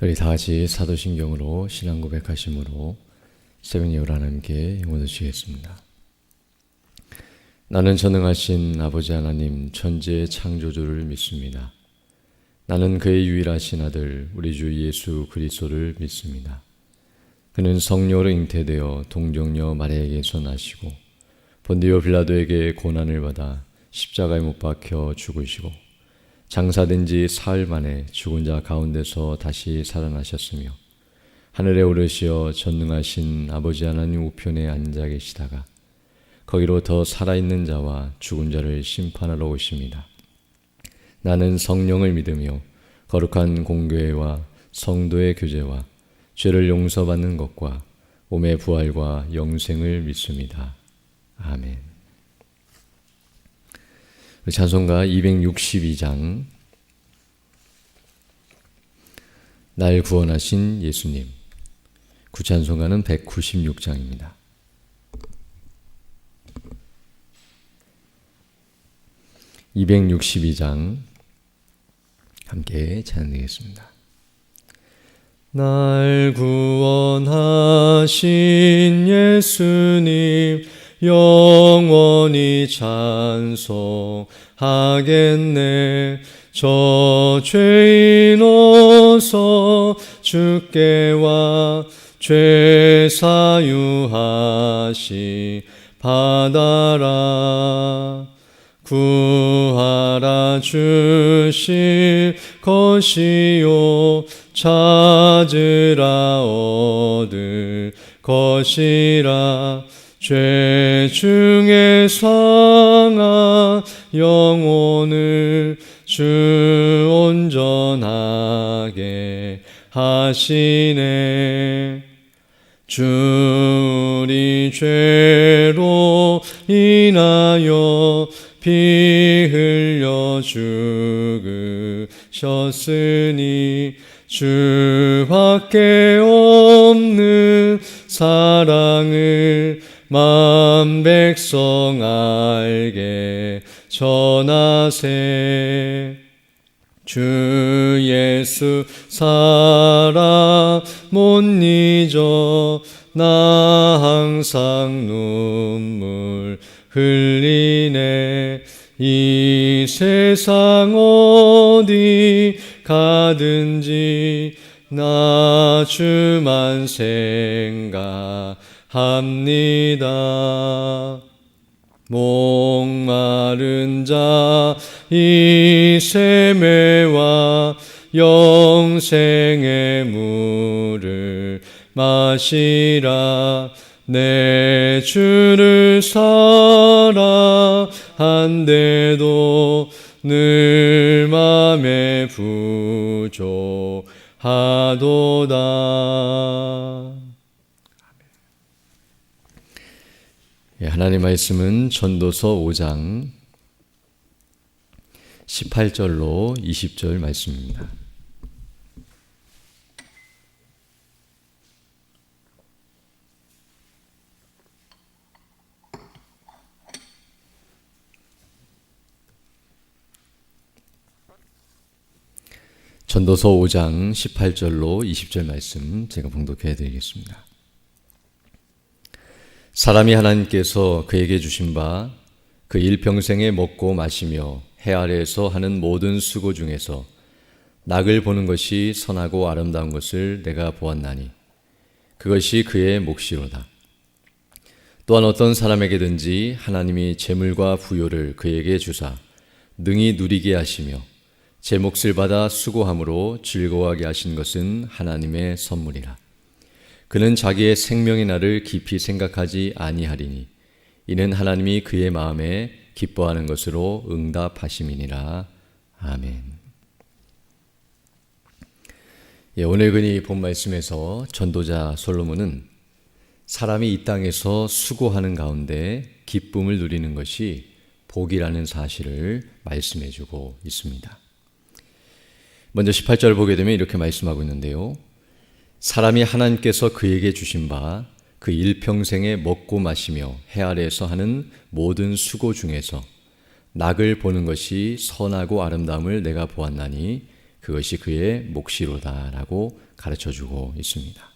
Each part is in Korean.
우리 다 같이 사도신경으로 신앙 고백하심으로 새벽 예배를 하나님께 영원 드리겠습니다. 나는 전능하신 아버지 하나님 천지의 창조주를 믿습니다. 나는 그의 유일하신 아들 우리 주 예수 그리스도를 믿습니다. 그는 성령으로 잉태되어 동정녀 마리아에게서 나시고 본디오 빌라도에게 고난을 받아 십자가에 못 박혀 죽으시고 장사된 지 사흘 만에 죽은 자 가운데서 다시 살아나셨으며 하늘에 오르시어 전능하신 아버지 하나님 우편에 앉아 계시다가 거기로 더 살아있는 자와 죽은 자를 심판하러 오십니다. 나는 성령을 믿으며 거룩한 공교회와 성도의 교제와 죄를 용서받는 것과 몸의 부활과 영생을 믿습니다. 아멘. 찬송가 262장 날 구원하신 예수님. 구찬송가는 196장입니다. (262장) 함께 찬양드리겠습니다. 날 구원하신 예수님 영원히 찬송하겠네. 저 죄인 어서 주께 와 죄 사유하시 받아라. 구하라 주실 것이요 찾으라 얻을 것이라. 죄 중에 상한 영혼을 주 온전하게 하시네. 주 우리 죄로 인하여 피 흘려 죽으셨으니 주밖에 없는 사랑을 만 백성 알게 전하세. 주 예수 사랑 못 잊어 나 항상 눈물 흘리네. 이 세상 어디 가든지 나 주만 생각합니다. 목마른 자 이 샘매와 영생의 물을 마시라. 내 주를 사랑한데도 늘 맘에 부족하도다. 하나님 말씀은 전도서 5장 18절로 20절 말씀입니다. 전도서 5장 18절로 20절 말씀 제가 봉독해 드리겠습니다. 사람이 하나님께서 그에게 주신 바 그 일평생에 먹고 마시며 해 아래에서 하는 모든 수고 중에서 낙을 보는 것이 선하고 아름다운 것을 내가 보았나니 그것이 그의 몫이로다. 또한 어떤 사람에게든지 하나님이 재물과 부요를 그에게 주사 능히 누리게 하시며 제 몫을 받아 수고함으로 즐거워하게 하신 것은 하나님의 선물이라. 그는 자기의 생명의 날을 깊이 생각하지 아니하리니 이는 하나님이 그의 마음에 기뻐하는 것으로 응답하심이니라. 아멘. 오늘 그니 본 말씀에서 전도자 솔로몬은 사람이 이 땅에서 수고하는 가운데 기쁨을 누리는 것이 복이라는 사실을 말씀해 주고 있습니다. 먼저 18절 보게 되면 이렇게 말씀하고 있는데요. 사람이 하나님께서 그에게 주신 바 그 일평생에 먹고 마시며 해 아래에서 하는 모든 수고 중에서 낙을 보는 것이 선하고 아름다움을 내가 보았나니 그것이 그의 몫이로다라고 가르쳐주고 있습니다.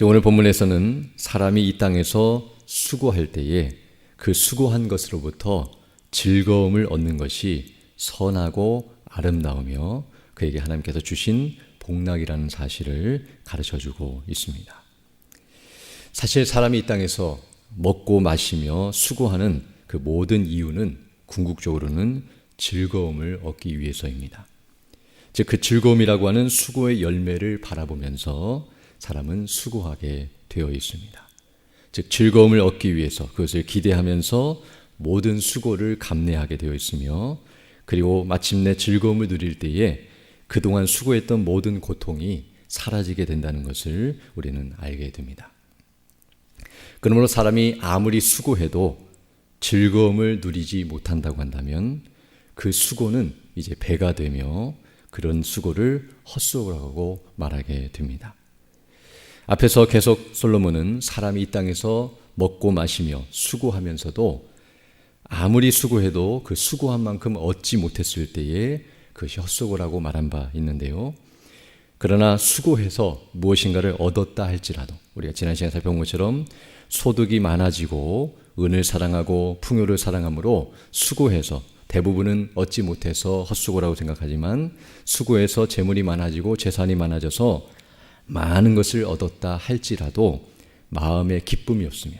오늘 본문에서는 사람이 이 땅에서 수고할 때에 그 수고한 것으로부터 즐거움을 얻는 것이 선하고 아름다우며 그에게 하나님께서 주신 복락이라는 사실을 가르쳐주고 있습니다. 사실 사람이 이 땅에서 먹고 마시며 수고하는 그 모든 이유는 궁극적으로는 즐거움을 얻기 위해서입니다. 즉 그 즐거움이라고 하는 수고의 열매를 바라보면서 사람은 수고하게 되어 있습니다. 즉 즐거움을 얻기 위해서 그것을 기대하면서 모든 수고를 감내하게 되어 있으며 그리고 마침내 즐거움을 누릴 때에 그동안 수고했던 모든 고통이 사라지게 된다는 것을 우리는 알게 됩니다. 그러므로 사람이 아무리 수고해도 즐거움을 누리지 못한다고 한다면 그 수고는 이제 배가 되며 그런 수고를 헛수고라고 말하게 됩니다. 앞에서 계속 솔로몬은 사람이 이 땅에서 먹고 마시며 수고하면서도 아무리 수고해도 그 수고한 만큼 얻지 못했을 때에 그것이 헛수고라고 말한 바 있는데요. 그러나 수고해서 무엇인가를 얻었다 할지라도 우리가 지난 시간에 살펴본 것처럼 소득이 많아지고 은을 사랑하고 풍요를 사랑함으로 수고해서 대부분은 얻지 못해서 헛수고라고 생각하지만 수고해서 재물이 많아지고 재산이 많아져서 많은 것을 얻었다 할지라도 마음에 기쁨이 없으면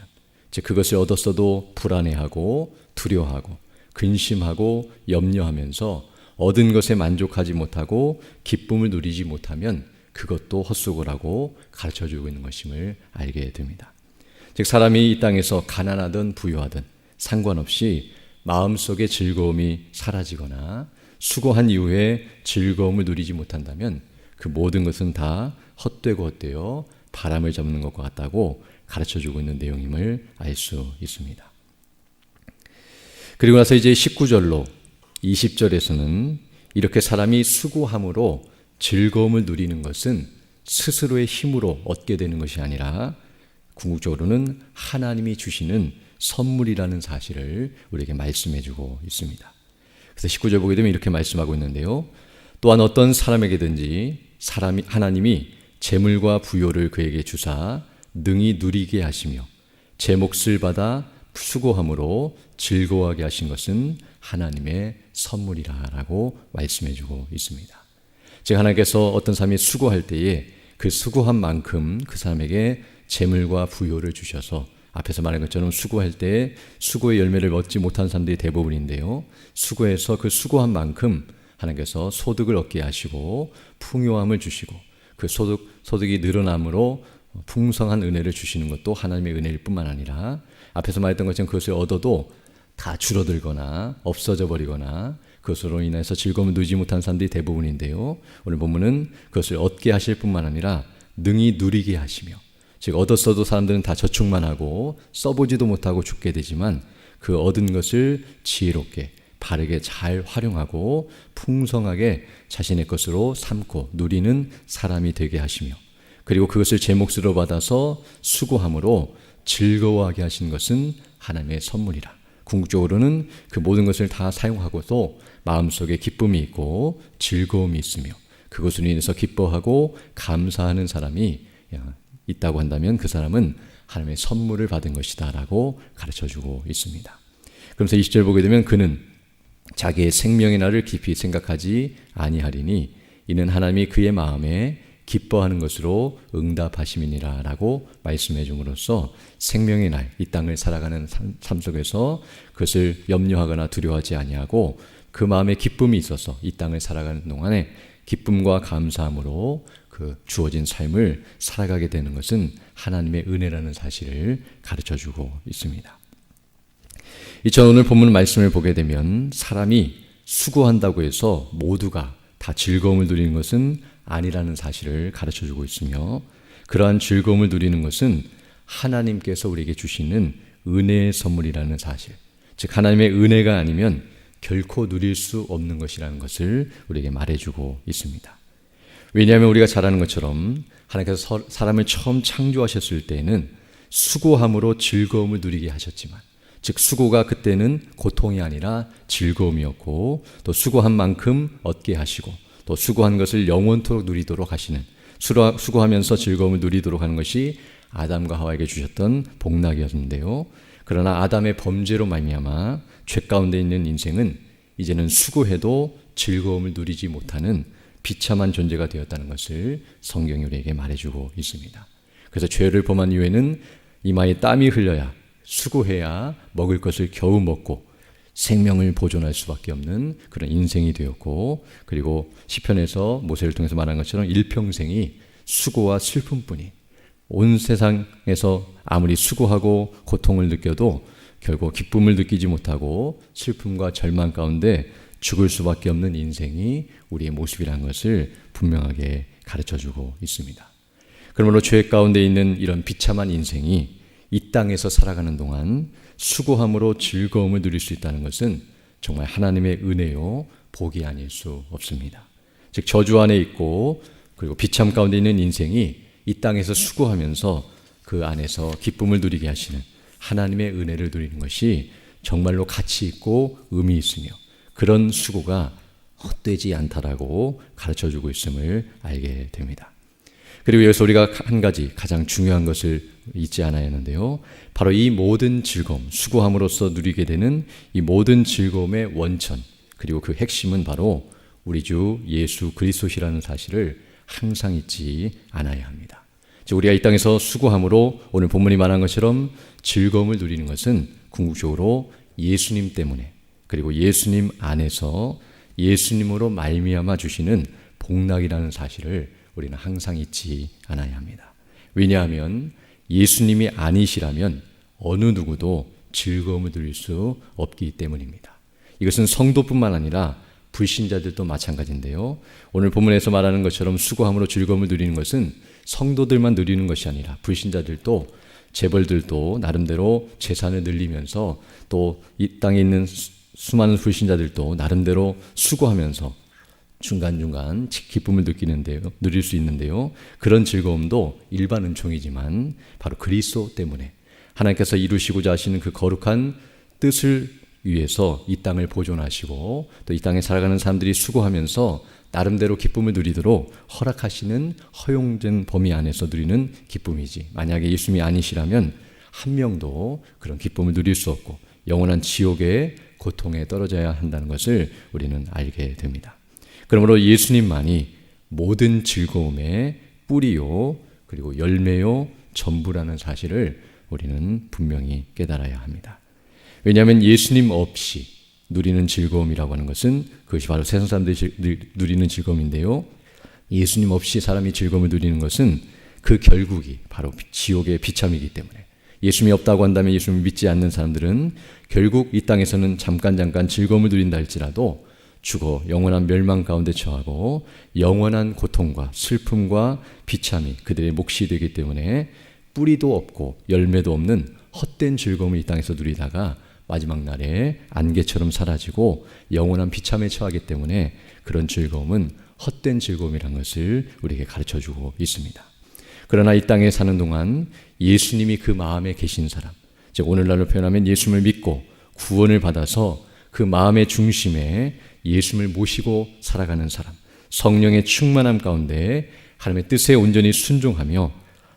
즉 그것을 얻었어도 불안해하고 두려워하고 근심하고 염려하면서 얻은 것에 만족하지 못하고 기쁨을 누리지 못하면 그것도 헛수고라고 가르쳐주고 있는 것임을 알게 됩니다. 즉 사람이 이 땅에서 가난하든 부유하든 상관없이 마음속에 즐거움이 사라지거나 수고한 이후에 즐거움을 누리지 못한다면 그 모든 것은 다 헛되고 헛되어 바람을 잡는 것과 같다고 가르쳐주고 있는 내용임을 알 수 있습니다. 그리고 나서 이제 19절로 20절에서는 이렇게 사람이 수고함으로 즐거움을 누리는 것은 스스로의 힘으로 얻게 되는 것이 아니라 궁극적으로는 하나님이 주시는 선물이라는 사실을 우리에게 말씀해주고 있습니다. 그래서 19절 보게 되면 이렇게 말씀하고 있는데요. 또한 어떤 사람에게든지 하나님이 재물과 부요를 그에게 주사 능히 누리게 하시며 제 몫을 받아 수고함으로 즐거워하게 하신 것은 하나님의 선물이라고 말씀해주고 있습니다. 즉 하나님께서 어떤 사람이 수고할 때에 그 수고한 만큼 그 사람에게 재물과 부요를 주셔서 앞에서 말한 것처럼 수고할 때 수고의 열매를 얻지 못한 사람들이 대부분인데요. 수고해서 그 수고한 만큼 하나님께서 소득을 얻게 하시고 풍요함을 주시고 그 소득이 늘어남으로 풍성한 은혜를 주시는 것도 하나님의 은혜일 뿐만 아니라 앞에서 말했던 것처럼 그것을 얻어도 다 줄어들거나 없어져 버리거나 그것으로 인해서 즐거움을 누리지 못한 사람들이 대부분인데요. 오늘 본문은 그것을 얻게 하실 뿐만 아니라 능히 누리게 하시며 즉 얻었어도 사람들은 다 저축만 하고 써보지도 못하고 죽게 되지만 그 얻은 것을 지혜롭게 바르게 잘 활용하고 풍성하게 자신의 것으로 삼고 누리는 사람이 되게 하시며 그리고 그것을 제 몫으로 받아서 수고함으로 즐거워하게 하신 것은 하나님의 선물이라. 궁극적으로는 그 모든 것을 다 사용하고도 마음속에 기쁨이 있고 즐거움이 있으며 그것으로 인해서 기뻐하고 감사하는 사람이 있다고 한다면 그 사람은 하나님의 선물을 받은 것이다 라고 가르쳐주고 있습니다. 그러면서 20절 보게 되면 그는 자기의 생명의 날을 깊이 생각하지 아니하리니 이는 하나님이 그의 마음에 기뻐하는 것으로 응답하심이니라 라고 말씀해 줌으로써 생명의 날, 이 땅을 살아가는 삶 속에서 그것을 염려하거나 두려워하지 아니하고 그 마음에 기쁨이 있어서 이 땅을 살아가는 동안에 기쁨과 감사함으로 그 주어진 삶을 살아가게 되는 것은 하나님의 은혜라는 사실을 가르쳐주고 있습니다. 이처럼 오늘 본문 말씀을 보게 되면 사람이 수고한다고 해서 모두가 다 즐거움을 누리는 것은 아니라는 사실을 가르쳐주고 있으며 그러한 즐거움을 누리는 것은 하나님께서 우리에게 주시는 은혜의 선물이라는 사실, 즉 하나님의 은혜가 아니면 결코 누릴 수 없는 것이라는 것을 우리에게 말해주고 있습니다. 왜냐하면 우리가 잘 아는 것처럼 하나님께서 사람을 처음 창조하셨을 때에는 수고함으로 즐거움을 누리게 하셨지만 즉 수고가 그때는 고통이 아니라 즐거움이었고 또 수고한 만큼 얻게 하시고 또 수고한 것을 영원토록 누리도록 하시는, 수고하면서 즐거움을 누리도록 하는 것이 아담과 하와에게 주셨던 복락이었는데요. 그러나 아담의 범죄로 말미암아 죄 가운데 있는 인생은 이제는 수고해도 즐거움을 누리지 못하는 비참한 존재가 되었다는 것을 성경이 우리에게 말해주고 있습니다. 그래서 죄를 범한 이후에는 이마에 땀이 흘려야, 수고해야 먹을 것을 겨우 먹고 생명을 보존할 수밖에 없는 그런 인생이 되었고, 그리고 시편에서 모세를 통해서 말한 것처럼 일평생이 수고와 슬픔뿐인, 온 세상에서 아무리 수고하고 고통을 느껴도 결국 기쁨을 느끼지 못하고 슬픔과 절망 가운데 죽을 수밖에 없는 인생이 우리의 모습이라는 것을 분명하게 가르쳐주고 있습니다. 그러므로 죄 가운데 있는 이런 비참한 인생이 이 땅에서 살아가는 동안 수고함으로 즐거움을 누릴 수 있다는 것은 정말 하나님의 은혜요, 복이 아닐 수 없습니다. 즉 저주 안에 있고 그리고 비참 가운데 있는 인생이 이 땅에서 수고하면서 그 안에서 기쁨을 누리게 하시는 하나님의 은혜를 누리는 것이 정말로 가치 있고 의미 있으며, 그런 수고가 헛되지 않다라고 가르쳐주고 있음을 알게 됩니다. 그리고 여기서 우리가 한 가지 가장 중요한 것을 잊지 않아야 하는데요, 바로 이 모든 즐거움, 수고함으로써 누리게 되는 이 모든 즐거움의 원천, 그리고 그 핵심은 바로 우리 주 예수 그리스도시라는 사실을 항상 잊지 않아야 합니다. 즉 우리가 이 땅에서 수고함으로 오늘 본문이 말한 것처럼 즐거움을 누리는 것은 궁극적으로 예수님 때문에, 그리고 예수님 안에서 예수님으로 말미암아 주시는 복락이라는 사실을 우리는 항상 잊지 않아야 합니다. 왜냐하면 예수님이 아니시라면 어느 누구도 즐거움을 누릴 수 없기 때문입니다. 이것은 성도뿐만 아니라 불신자들도 마찬가지인데요. 오늘 본문에서 말하는 것처럼 수고함으로 즐거움을 누리는 것은 성도들만 누리는 것이 아니라 불신자들도, 재벌들도 나름대로 재산을 늘리면서, 또 이 땅에 있는 수많은 불신자들도 나름대로 수고하면서 중간중간 기쁨을 누릴 수 있는데요. 그런 즐거움도 일반 은총이지만 바로 그리스도 때문에 하나님께서 이루시고자 하시는 그 거룩한 뜻을 위해서 이 땅을 보존하시고 또 이 땅에 살아가는 사람들이 수고하면서 나름대로 기쁨을 누리도록 허락하시는 허용된 범위 안에서 누리는 기쁨이지, 만약에 예수님이 아니시라면 한 명도 그런 기쁨을 누릴 수 없고 영원한 지옥의 고통에 떨어져야 한다는 것을 우리는 알게 됩니다. 그러므로 예수님만이 모든 즐거움의 뿌리요, 그리고 열매요, 전부라는 사실을 우리는 분명히 깨달아야 합니다. 왜냐하면 예수님 없이 누리는 즐거움이라고 하는 것은 그것이 바로 세상 사람들이 누리는 즐거움인데요, 예수님 없이 사람이 즐거움을 누리는 것은 그 결국이 바로 지옥의 비참이기 때문에, 예수님이 없다고 한다면 예수님을 믿지 않는 사람들은 결국 이 땅에서는 잠깐 즐거움을 누린다 할지라도 죽어 영원한 멸망 가운데 처하고 영원한 고통과 슬픔과 비참이 그들의 몫이 되기 때문에 뿌리도 없고 열매도 없는 헛된 즐거움을 이 땅에서 누리다가 마지막 날에 안개처럼 사라지고 영원한 비참에 처하기 때문에 그런 즐거움은 헛된 즐거움이라는 것을 우리에게 가르쳐주고 있습니다. 그러나 이 땅에 사는 동안 예수님이 그 마음에 계신 사람, 즉 오늘날로 표현하면 예수님을 믿고 구원을 받아서 그 마음의 중심에 예수님을 모시고 살아가는 사람, 성령의 충만함 가운데 하나님의 뜻에 온전히 순종하며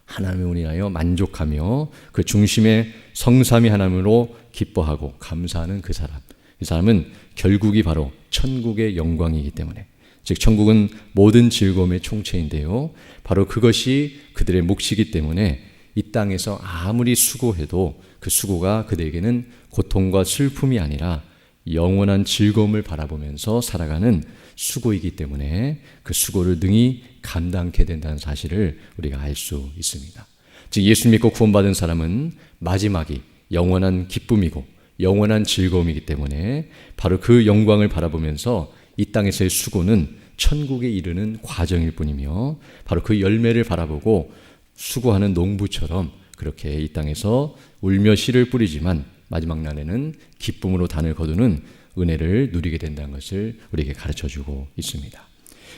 하나님을 인하여 만족하며 그 중심에 성삼위 하나님으로 기뻐하고 감사하는 그 사람, 이 사람은 결국이 바로 천국의 영광이기 때문에, 즉 천국은 모든 즐거움의 총체인데요, 바로 그것이 그들의 몫이기 때문에 이 땅에서 아무리 수고해도 그 수고가 그들에게는 고통과 슬픔이 아니라 영원한 즐거움을 바라보면서 살아가는 수고이기 때문에 그 수고를 능히 감당하게 된다는 사실을 우리가 알 수 있습니다. 즉 예수 믿고 구원받은 사람은 마지막이 영원한 기쁨이고 영원한 즐거움이기 때문에 바로 그 영광을 바라보면서 이 땅에서의 수고는 천국에 이르는 과정일 뿐이며, 바로 그 열매를 바라보고 수고하는 농부처럼 그렇게 이 땅에서 울며 씨를 뿌리지만 마지막 날에는 기쁨으로 단을 거두는 은혜를 누리게 된다는 것을 우리에게 가르쳐주고 있습니다.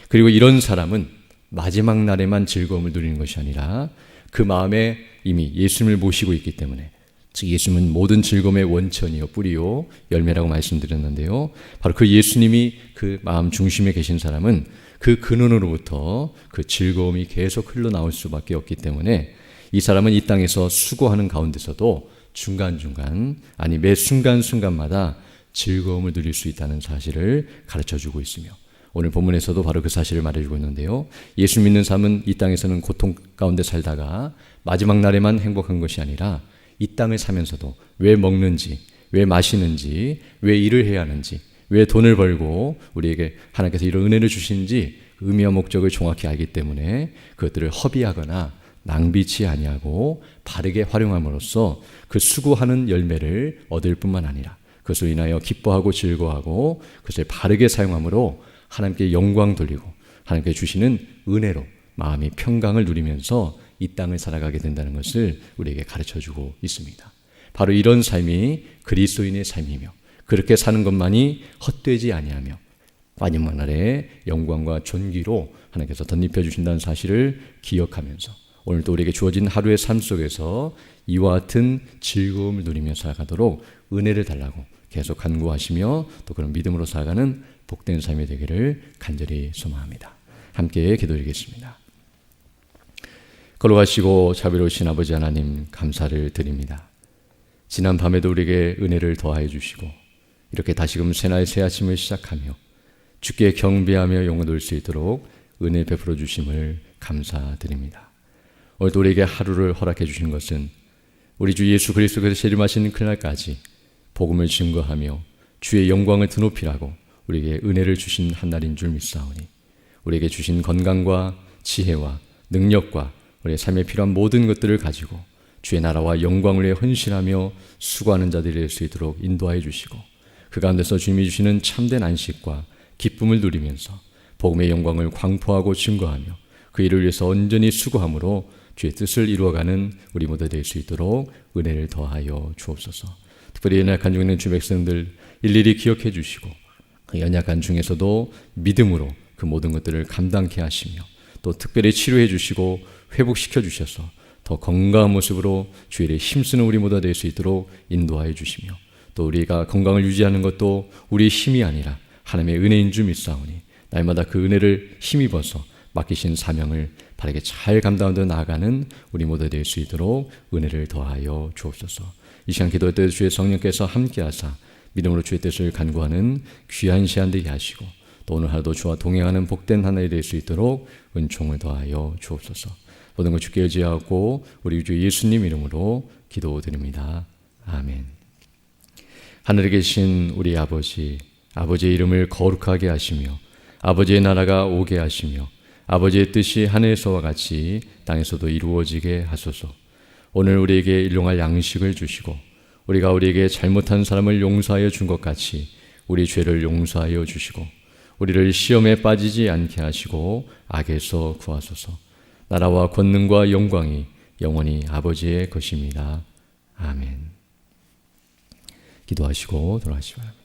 그리고 이런 사람은 마지막 날에만 즐거움을 누리는 것이 아니라 그 마음에 이미 예수님을 모시고 있기 때문에 즉 예수님은 모든 즐거움의 원천이요 뿌리요 열매라고 말씀드렸는데요. 바로 그 예수님이 그 마음 중심에 계신 사람은 그 근원으로부터 그 즐거움이 계속 흘러나올 수밖에 없기 때문에 이 사람은 이 땅에서 수고하는 가운데서도 중간중간 아니 매 순간순간마다 즐거움을 누릴 수 있다는 사실을 가르쳐주고 있으며 오늘 본문에서도 바로 그 사실을 말해주고 있는데요. 예수 믿는 삶은 이 땅에서는 고통 가운데 살다가 마지막 날에만 행복한 것이 아니라 이 땅을 사면서도 왜 먹는지, 왜 마시는지, 왜 일을 해야 하는지, 왜 돈을 벌고 우리에게 하나님께서 이런 은혜를 주시는지 의미와 목적을 정확히 알기 때문에 그것들을 허비하거나 낭비치 아니하고 바르게 활용함으로써 그 수고하는 열매를 얻을 뿐만 아니라 그것을 인하여 기뻐하고 즐거워하고 그것을 바르게 사용함으로 하나님께 영광 돌리고 하나님께 주시는 은혜로 마음이 평강을 누리면서 이 땅을 살아가게 된다는 것을 우리에게 가르쳐주고 있습니다. 바로 이런 삶이 그리스도인의 삶이며 그렇게 사는 것만이 헛되지 아니하며 마지막 날에 영광과 존귀로 하나님께서 덧입혀 주신다는 사실을 기억하면서 오늘도 우리에게 주어진 하루의 삶 속에서 이와 같은 즐거움을 누리며 살아가도록 은혜를 달라고 계속 간구하시며 또 그런 믿음으로 살아가는 복된 삶이 되기를 간절히 소망합니다. 함께 기도드리겠습니다. 걸어가시고 자비로우신 아버지 하나님 감사를 드립니다. 지난 밤에도 우리에게 은혜를 더하여 주시고 이렇게 다시금 새날 새 아침을 시작하며 주께 경배하며 영혼 돌 수 있도록 은혜 베풀어 주심을 감사드립니다. 오늘도 우리에게 하루를 허락해 주신 것은 우리 주 예수 그리스도께서 재림하시는 그날까지 복음을 증거하며 주의 영광을 드높이라고 우리에게 은혜를 주신 한 날인 줄 믿사오니 우리에게 주신 건강과 지혜와 능력과 우리의 삶에 필요한 모든 것들을 가지고 주의 나라와 영광을 위해 헌신하며 수고하는 자들이 될 수 있도록 인도하여 주시고 그 가운데서 주님이 주시는 참된 안식과 기쁨을 누리면서 복음의 영광을 광포하고 증거하며 그 일을 위해서 온전히 수고함으로 주의 뜻을 이루어가는 우리 모두 될 수 있도록 은혜를 더하여 주옵소서. 특별히 연약한 중에 있는 주 백성들 일일이 기억해 주시고 그 연약한 중에서도 믿음으로 그 모든 것들을 감당케 하시며 또 특별히 치료해 주시고 회복시켜 주셔서 더 건강한 모습으로 주의 일에 힘쓰는 우리 모두 될 수 있도록 인도하여 주시며 또 우리가 건강을 유지하는 것도 우리의 힘이 아니라 하나님의 은혜인 줄 믿사오니 날마다 그 은혜를 힘입어서 맡기신 사명을 바르게 잘 감당하며 나아가는 우리 모두 될 수 있도록 은혜를 더하여 주옵소서. 이 시간 기도할 때 주의 성령께서 함께하사 믿음으로 주의 뜻을 간구하는 귀한 시간 되게 하시고 또 오늘 하루도 주와 동행하는 복된 하늘이 될 수 있도록 은총을 더하여 주옵소서. 모든 것 주께 의지하고 우리 주 예수님 이름으로 기도드립니다. 아멘. 하늘에 계신 우리 아버지, 아버지의 이름을 거룩하게 하시며 아버지의 나라가 오게 하시며 아버지의 뜻이 하늘에서와 같이 땅에서도 이루어지게 하소서. 오늘 우리에게 일용할 양식을 주시고 우리가 우리에게 잘못한 사람을 용서하여 준 것 같이 우리 죄를 용서하여 주시고 우리를 시험에 빠지지 않게 하시고 악에서 구하소서. 나라와 권능과 영광이 영원히 아버지의 것입니다. 아멘. 기도하시고 돌아가시기 바랍니다.